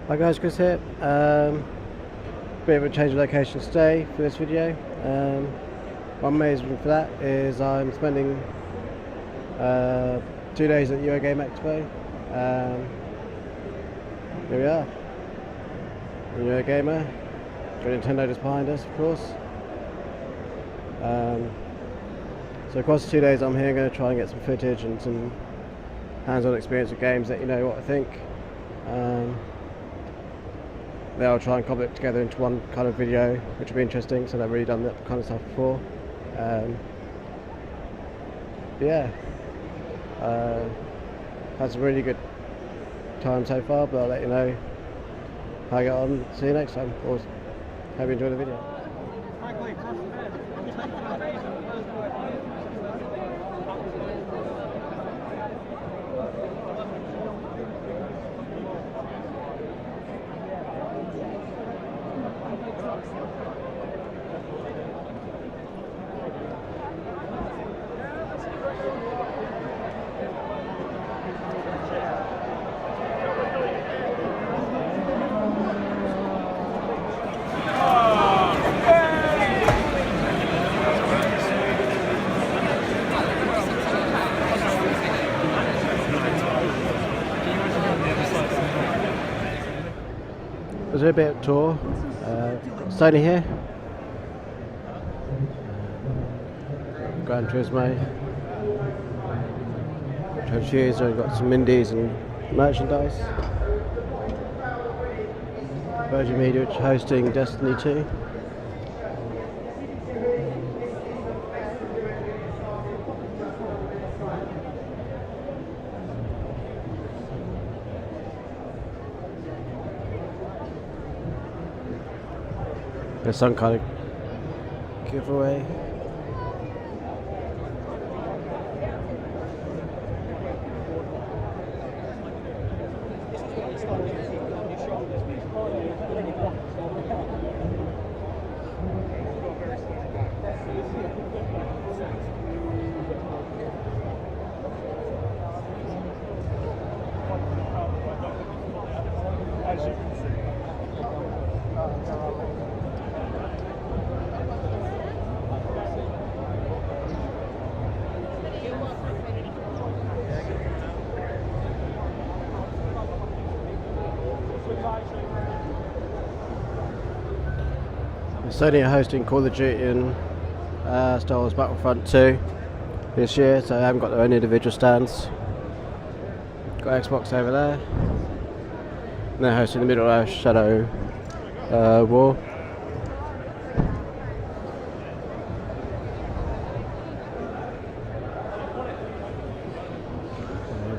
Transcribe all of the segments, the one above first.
Hi guys, Chris here. Bit of a change of location today for this video. One main reason for that is I'm spending 2 days at Eurogamer Expo. Here we are, Eurogamer. Got Nintendo just behind us, of course. So across the 2 days I'm here, I'm going to try and get some footage and some hands-on experience with games, let you know what I think. Then I'll try and cobble it together into one kind of video, which will be interesting, so I've really done that kind of stuff before. Had some really good time so far, but I'll let you know how I get on. See you next time. Hope you enjoy the video. There's a bit of tour. Got Sony here. Gran Turismo. Transfuser, we've got some indies and merchandise. Virgin Media, which is hosting Destiny 2. There's some kind of giveaway. Sony are hosting Call of Duty and Star Wars Battlefront 2 this year, so they haven't got their own individual stands. Got Xbox over there. And they're hosting the Middle-earth Shadow War.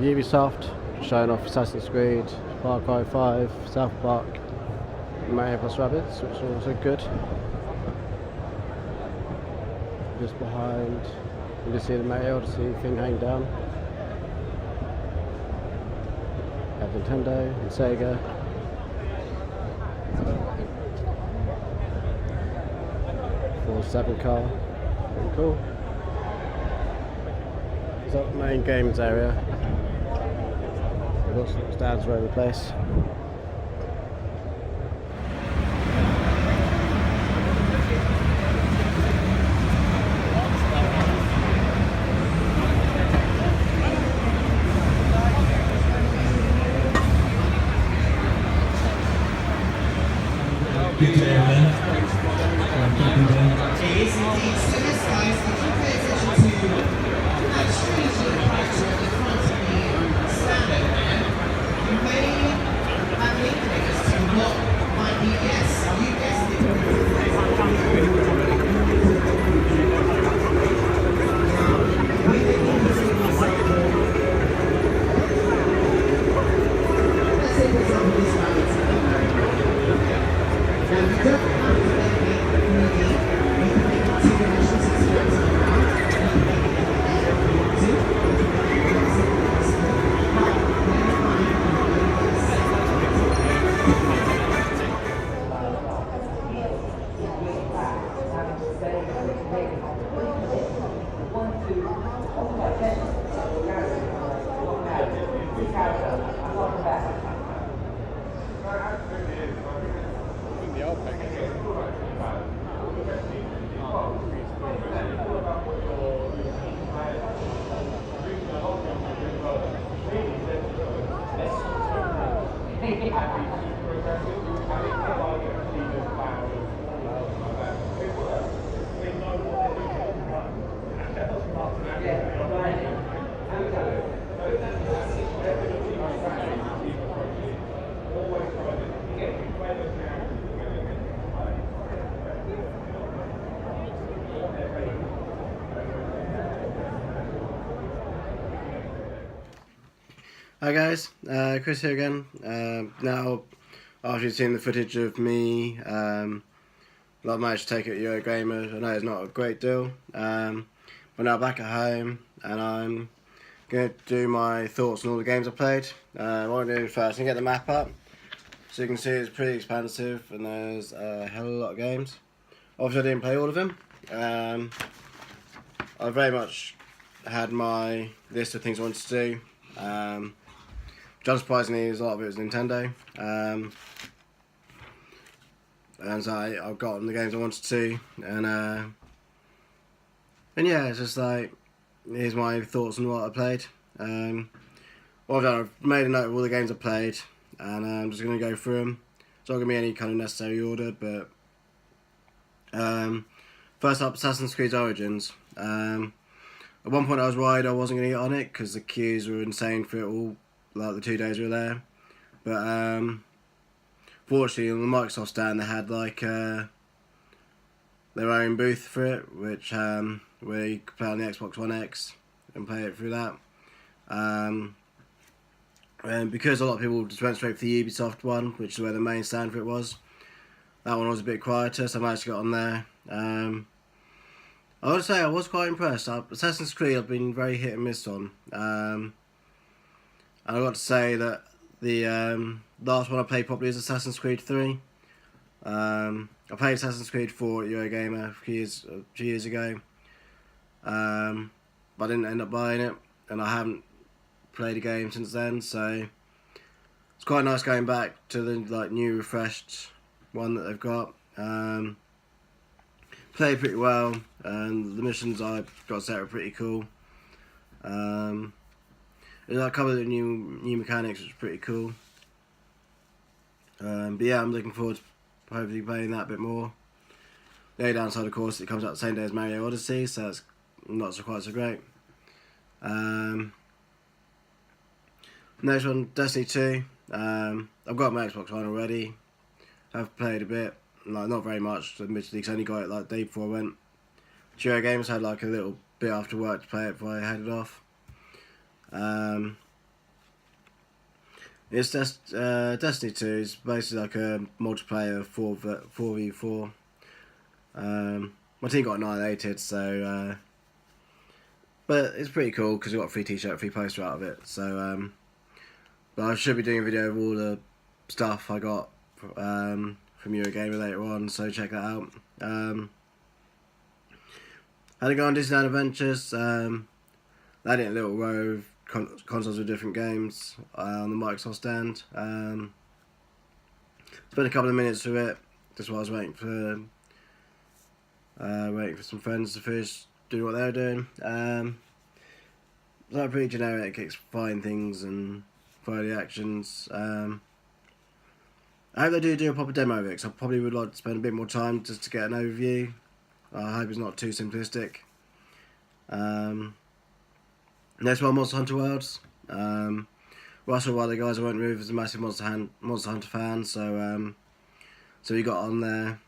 Ubisoft showing off Assassin's Creed, Far Cry 5, South Park, Mario plus Rabbids, which are also good. Just behind, you just see the Mario Odyssey thing hang down. Have Nintendo and Sega. Ford 7 car, very cool. It's up the main games area. We've got some stands around the place. Good day, everyone. It is indeed. So yes, guys, if you pay attention to that strangely character at the front of the stand over there, you may have an inkling as to what might be yes. You guessed it. Let's say, for example, this rabbit. Now, you don't have to make it 3D. You can make it two-dimensional, 6 times around. You can make it if you want to. You can make it but bear in mind, Hi guys, Chris here again. Now, after you've seen the footage of me, I managed to take it at Eurogamer. I know it's not a great deal, but now back at home, and I'm going to do my thoughts on all the games I played. What I'm going to do first, I'm going to get the map up, so you can see it's pretty expansive, and there's a hell of a lot of games. Obviously I didn't play all of them. I very much had my list of things I wanted to do. Unsurprisingly, a lot of it was Nintendo, and so I've gotten the games I wanted to, and yeah, it's just like, here's my thoughts on what I played. What I've done, I've made a note of all the games I played, and I'm just going to go through them. It's not going to be any kind of necessary order, but first up, Assassin's Creed Origins. At one point I was worried I wasn't going to get on it, because the queues were insane for it all, like the 2 days we were there, but fortunately on the Microsoft stand they had like their own booth for it, which where you could play on the Xbox One X and play it through that, and because a lot of people just went straight for the Ubisoft one, which is where the main stand for it was, that one was a bit quieter, so I managed to get on there. I would say I was quite impressed. Assassin's Creed I've been very hit and miss on. And I've got to say that the last one I played properly is Assassin's Creed 3. I played Assassin's Creed 4 at Eurogamer a few years ago, but I didn't end up buying it, and I haven't played a game since then, so it's quite nice going back to the new refreshed one that they've got. Played pretty well, and the missions I got set are pretty cool. There's a couple of the new mechanics, which is pretty cool. But yeah, I'm looking forward to hopefully playing that a bit more. The only downside, of course, it comes out the same day as Mario Odyssey, so it's not quite so great. Next one, Destiny 2. I've got my Xbox One already. I've played a bit, like not very much, admittedly, because I only got it like the day before I went. Eurogames had like a little bit after work to play it before I headed off. It's just Destiny 2 is basically like a multiplayer 4v4. My team got annihilated, so but it's pretty cool because we got a free t-shirt, free poster out of it. So but I should be doing a video of all the stuff I got from Eurogamer later on, so check that out. Had to go on Disneyland Adventures. They had a little row of consoles with different games on the Microsoft stand. Spent a couple of minutes with it just while I was waiting for some friends to finish doing what they were doing. It's like pretty generic, exploring things and follow the actions. I hope they do a proper demo of it, because I probably would like to spend a bit more time just to get an overview. I hope it's not too simplistic. Next one, Monster Hunter Worlds. Russell, one of the guys I went with, is a massive Monster Hunter fan, so we got on there.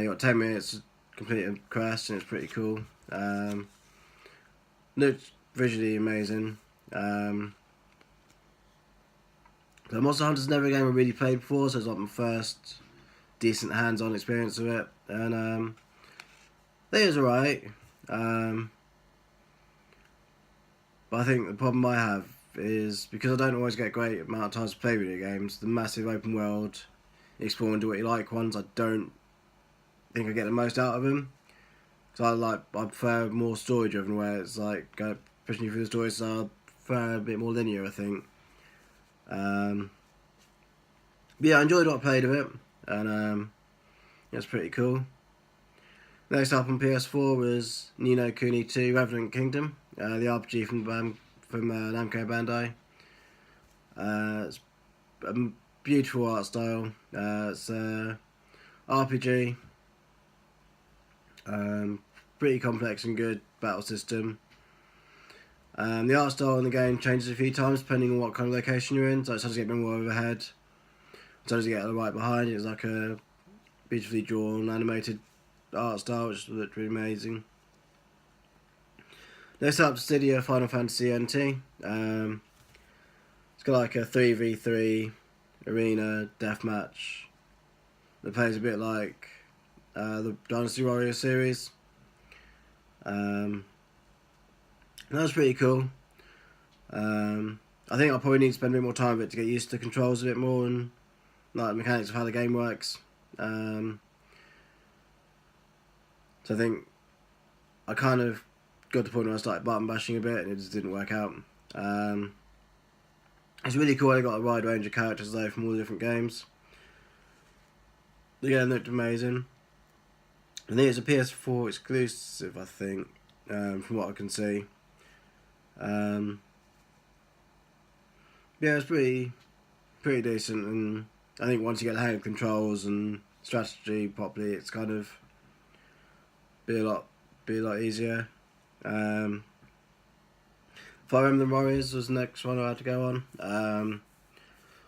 You got 10 minutes to complete a quest, and it's pretty cool. Looked visually amazing. So Monster Hunter's never a game I really played before, so it's like my first decent hands-on experience of it, and I think it was alright. But I think the problem I have is, because I don't always get a great amount of time to play video games, the massive open world, explore and do what you like ones, I don't think I get the most out of them. So I prefer more story driven, where it's like pushing you through the story, so I prefer a bit more linear, I think. But yeah, I enjoyed what I played of it. and it's pretty cool. Next up on PS4 was Ni no Kuni 2 Revenant Kingdom, the RPG from Namco Bandai. It's a beautiful art style. It's RPG, pretty complex and good battle system. The art style in the game changes a few times depending on what kind of location you're in. So sometimes you get more overhead, sometimes you get right behind. It's like a beautifully drawn, animated art style, which looked really amazing. Next up, Cydia Final Fantasy NT. It's got like a 3v3 arena deathmatch that plays a bit like the Dynasty Warriors series. That was pretty cool. I think I'll probably need to spend a bit more time with it to get used to the controls a bit more and like the mechanics of how the game works. So I think I kind of got to the point where I started button bashing a bit and it just didn't work out. It's really cool. I got a wide range of characters though from all the different games. Again, looked amazing. I think it's a PS4 exclusive, I think, from what I can see. Yeah, it's pretty decent, and I think once you get the hang of controls and strategy properly, it's kind of be a lot easier. Fire Emblem Warriors was the next one I had to go on.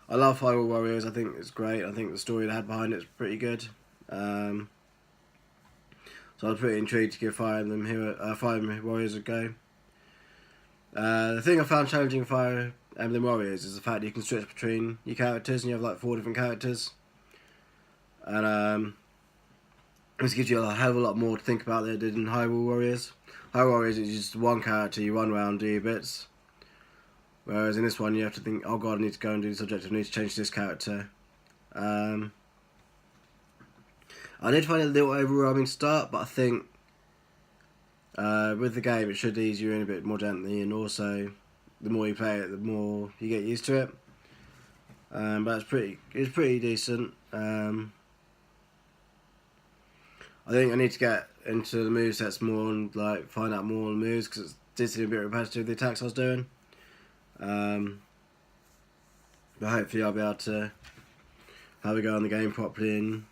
I love Fire Emblem Warriors. I think it's great. I think the story they had behind it is pretty good. So I was pretty intrigued to give Fire Emblem Warriors a go. The thing I found challenging with Fire Emblem Warriors is the fact that you can switch between your characters and you have like 4 different characters. And this gives you a hell of a lot more to think about than it did in Hyrule Warriors. Hyrule Warriors is just one character, you run around, do your bits. Whereas in this one you have to think, oh god, I need to go and do this objective, I need to change this character. I did find it a little overwhelming to start, but I think with the game it should ease you in a bit more gently, and also the more you play it, the more you get used to it. But it's pretty decent. I think I need to get into the movesets more and like find out more on the moves, because it did seem a bit repetitive, the attacks I was doing. But hopefully I'll be able to have a go on the game properly and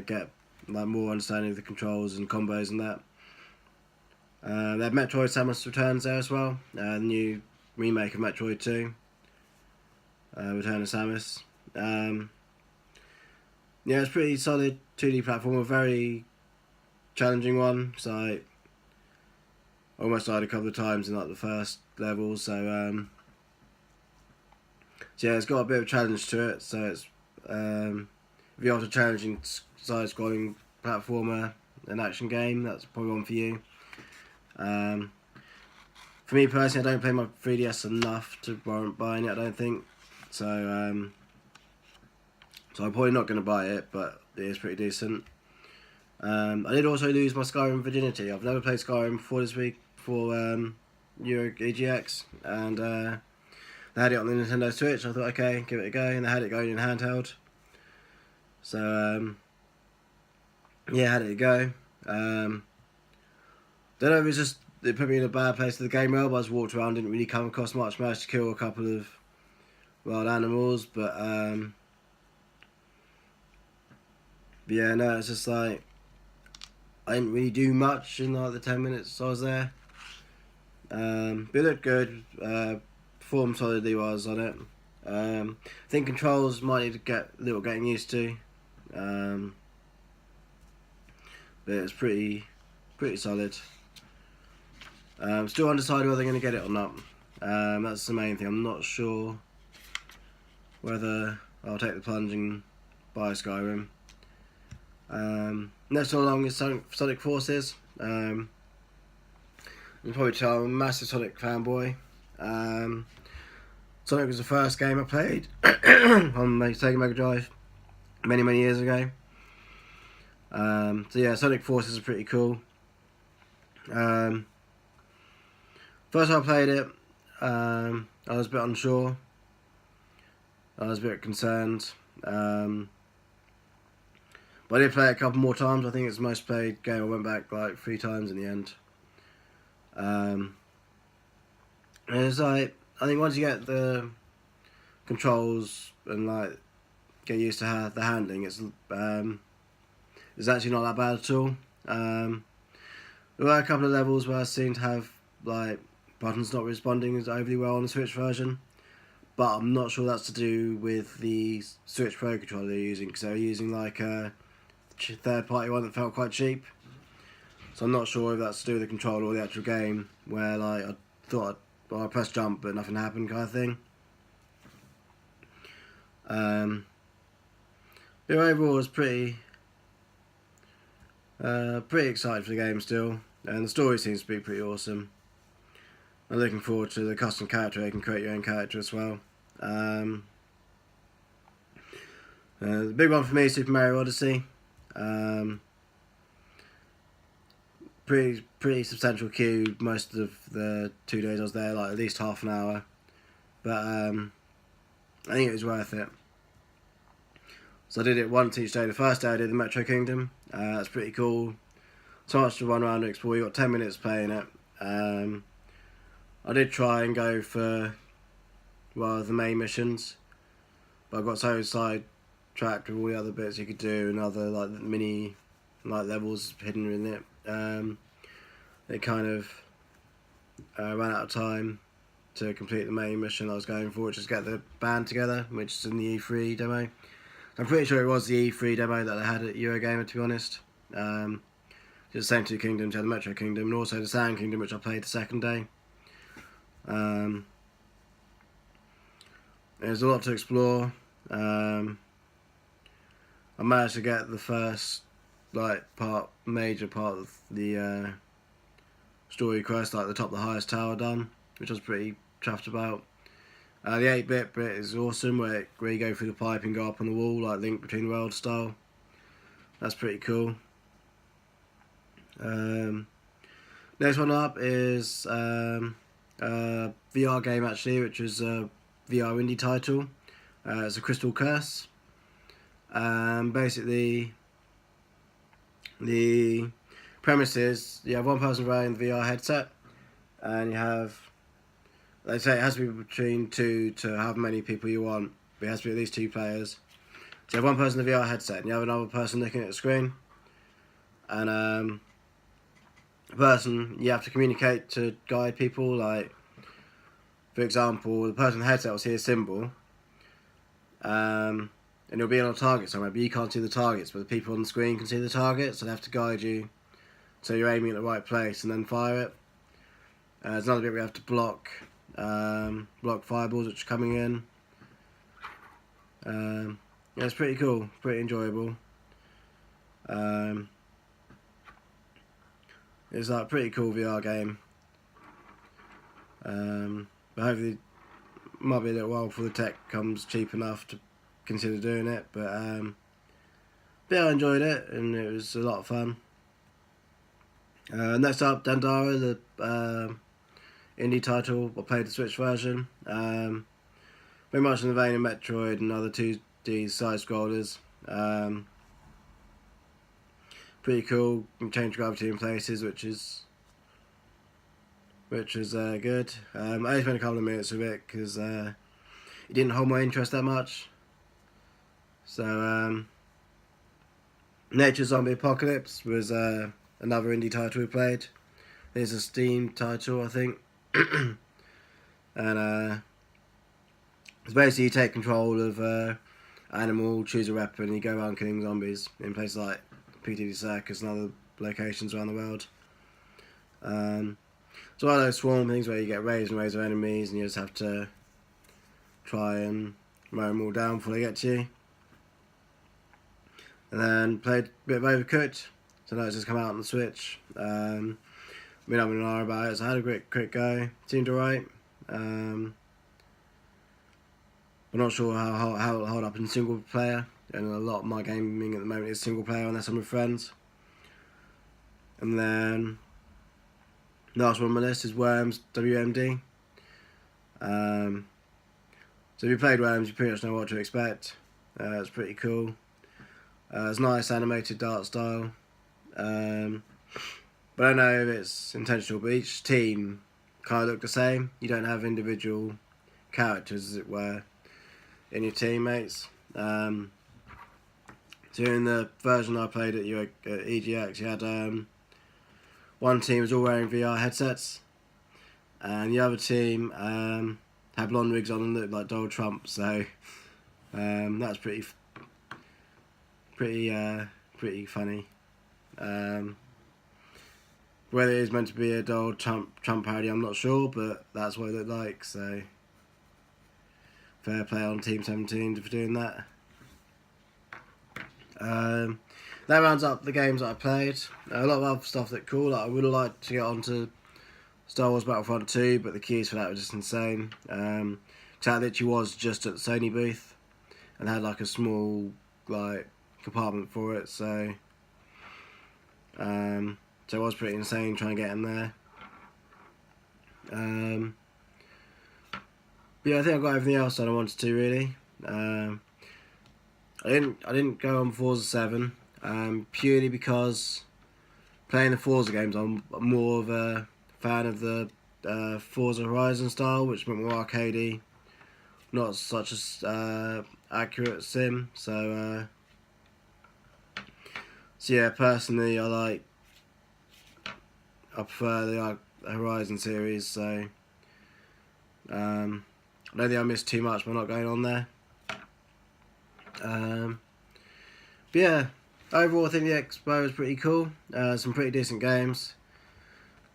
get like more understanding of the controls and combos and that. They have Metroid Samus Returns there as well, the new remake of Metroid 2, Return of Samus. Yeah, it's pretty solid 2D platform, a very challenging one. So I almost died a couple of times in like the first level. So yeah, it's got a bit of a challenge to it. So it's if you're after a challenging side-scrolling platformer, an action game, that's probably one for you. For me personally, I don't play my 3DS enough to warrant buying it, I don't think. So I'm probably not going to buy it, but it is pretty decent. I did also lose my Skyrim virginity. I've never played Skyrim before this week for Eurogamer EGX, and they had it on the Nintendo Switch. I thought, okay, give it a go, and they had it going in handheld. So yeah, had it a go. Don't know if it's just it put me in a bad place to the game world, but I just walked around, didn't really come across much. Managed to kill a couple of wild animals, but yeah, no, it's just like I didn't really do much in like the 10 minutes I was there. But it looked good. Performed solidly while I was on it. I think controls might need to get a little getting used to. But it's pretty solid. Still undecided whether I'm going to get it or not. That's the main thing. I'm not sure whether I'll take the plunge and buy Skyrim. Next along is Sonic Forces. You can probably tell I'm a massive Sonic fanboy. Sonic was the first game I played on Sega Mega Drive many years ago. So yeah, Sonic Forces is pretty cool. First time I played it, I was a bit unsure. I was a bit concerned But I did play it a couple more times. I think it's the most played game. I went back like 3 times in the end. And it's like, I think once you get the controls and like get used to the handling, it's actually not that bad at all. There were a couple of levels where I seemed to have like buttons not responding as overly well on the Switch version, but I'm not sure that's to do with the Switch Pro controller they're using, because they're using like a third-party one that felt quite cheap. So I'm not sure if that's to do with the controller or the actual game, where like I thought I pressed jump but nothing happened kind of thing. But overall, I was pretty excited for the game still, and the story seems to be pretty awesome. I'm looking forward to the custom character. You can create your own character as well. The big one for me is Super Mario Odyssey. Pretty substantial queue most of the 2 days I was there, like at least half an hour. But I think it was worth it. So I did it once each day. The first day I did the Metro Kingdom. That's pretty cool. So much to run around and explore. You got 10 minutes playing it. I did try and go for the main missions, but I got so sidetracked with all the other bits you could do and other like mini levels hidden in it. It kind of ran out of time to complete the main mission I was going for, which is get the band together, which is in the E3 demo. I'm pretty sure it was the E3 demo that they had at Eurogamer, to be honest. The same 2 kingdoms, you had the Metro Kingdom and also the Sand Kingdom, which I played the second day. There's a lot to explore. I managed to get the first major part of the story quest, like the top of the highest tower done, which I was pretty chuffed about. The 8-bit bit is awesome, where you go through the pipe and go up on the wall, like Link Between Worlds style. That's pretty cool. Next one up is a VR game actually, which is a VR indie title. It's a Crystal Curse. Basically, the premise is you have one person wearing the VR headset, and you have, they say it has to be between 2 to however many people you want, but it has to be at least 2 players. So you have one person in the VR headset, and you have another person looking at the screen, and the person you have to communicate to guide people. Like, for example, the person in the headset will see a symbol, and it'll be on a target somewhere, but you can't see the targets, but the people on the screen can see the targets, so they have to guide you so you're aiming at the right place and then fire it. There's another bit where you have to block fireballs which are coming in. Yeah, it's pretty cool, pretty enjoyable. It's like a pretty cool VR game. But hopefully it might be a little while before the tech comes cheap enough to consider doing it. But yeah, I enjoyed it and it was a lot of fun. Next up, Dandara, the indie title. I played the Switch version. Very much in the vein of Metroid and other 2D side scrollers. Pretty cool. You can change gravity in places, which is good. I only spent a couple of minutes with it because it didn't hold my interest that much. So Nature Zombie Apocalypse was another indie title we played. It's a Steam title, I think. And it's basically you take control of animal, choose a weapon, and you go around killing zombies in places like PTD Circus and other locations around the world. It's one of those swarm things where you get waves and waves of enemies and you just have to try and mow them all down before they get to you. And then played a bit of Overcooked, so now it's just come out on the Switch. Been up in an hour about it, so I had a quick go. Seemed alright. I'm not sure how it'll hold up in single player, and a lot of my gaming at the moment is single player unless I'm with friends. And then last one on my list is Worms WMD. So if you played Worms, you pretty much know what to expect. It's pretty cool. It's nice animated art style. But I don't know if it's intentional, but each team kind of look the same. You don't have individual characters, as it were, in your teammates. So in the version I played at EGX, you had one team was all wearing VR headsets, and the other team had blonde wigs on and looked like Donald Trump. So that's pretty funny. Whether it is meant to be a Donald Trump parody, I'm not sure, but that's what it looked like. So fair play on Team 17 for doing that. That rounds up the games that I played. A lot of other stuff that cool. Like I would have liked to get onto Star Wars Battlefront 2, but the keys for that were just insane. Cause that literally was just at the Sony booth, and had like a small like compartment for it. So it was pretty insane trying to get in there. But yeah, I think I got everything else that I wanted to really. I didn't go on Forza 7 purely because playing the Forza games, I'm more of a fan of the Forza Horizon style, which is a bit more arcadey, not such a accurate sim. So yeah, personally I prefer the Horizon series. So I don't think I missed too much by not going on there. But yeah, overall I think the expo was pretty cool. Some pretty decent games.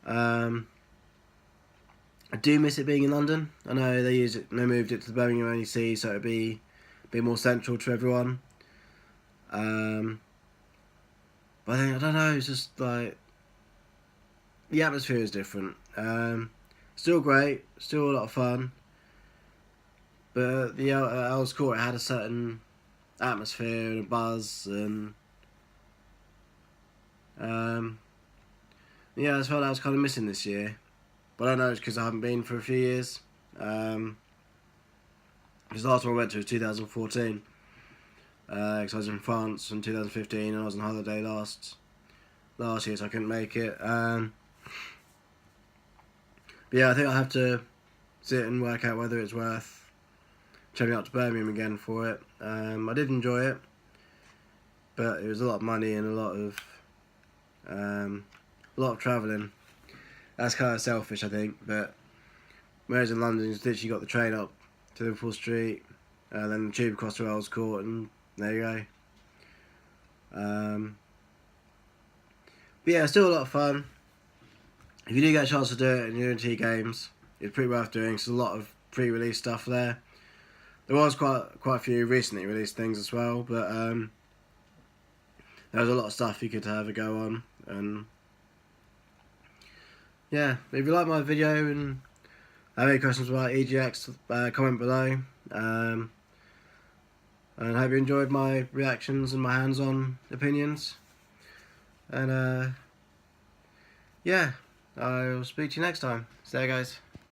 I do miss it being in London. I know they moved it to the Birmingham NEC, so it'd be a bit more central to everyone. But I don't know, it's just like the atmosphere is different. Still great, still a lot of fun. But the Earls Court had a certain atmosphere and a buzz, and yeah, I felt I was kind of missing this year. But I don't know, it's because I haven't been for a few years. Because the last one I went to was 2014. Because I was in France in 2015 and I was on holiday last year, so I couldn't make it. But yeah, I think I'll have to sit and work out whether it's worth travelling up to Birmingham again for it. I did enjoy it, but it was a lot of money and a lot of travelling. That's kind of selfish, I think. But whereas in London, you literally got the train up to Liverpool Street, then the tube across to Earls Court, and there you go. But yeah, still a lot of fun. If you do get a chance to do it and you're into games, it's pretty worth doing. There's a lot of pre-release stuff there. There was quite a few recently released things as well, but there was a lot of stuff you could have a go on. And yeah, if you like my video and have any questions about EGX, comment below. And I hope you enjoyed my reactions and my hands-on opinions. And yeah, I'll speak to you next time. See you guys.